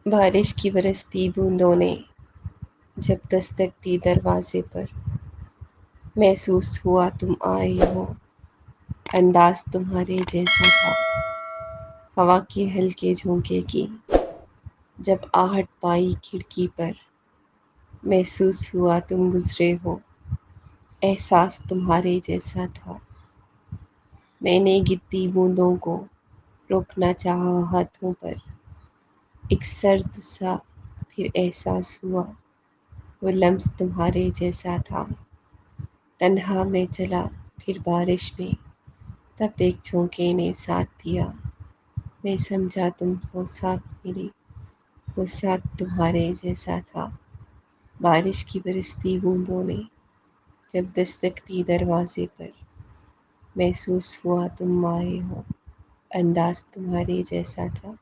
بارش کی برستی بوندوں نے جب دستک دی دروازے پر، محسوس ہوا تم آئے ہو، انداز تمہارے جیسا تھا، ہوا کے ہلکے جھونکے کی جب آہٹ پائی کھڑکی پر، محسوس ہوا تم گزرے ہو، احساس تمہارے جیسا تھا۔ میں نے گرتی بوندوں کو روکنا چاہا ہاتھوں پر، ایک سرد سا پھر احساس ہوا وہ لمس تمہارے جیسا تھا۔ تنہا میں چلا پھر بارش میں، تب ایک جھونکے نے ساتھ دیا، میں سمجھا تم ہو ساتھ میرے، وہ ساتھ تمہارے جیسا تھا۔ بارش کی برستی بوندوں نے جب دستک دی دروازے پر، محسوس ہوا تم آئے ہو، انداز تمہارے جیسا تھا۔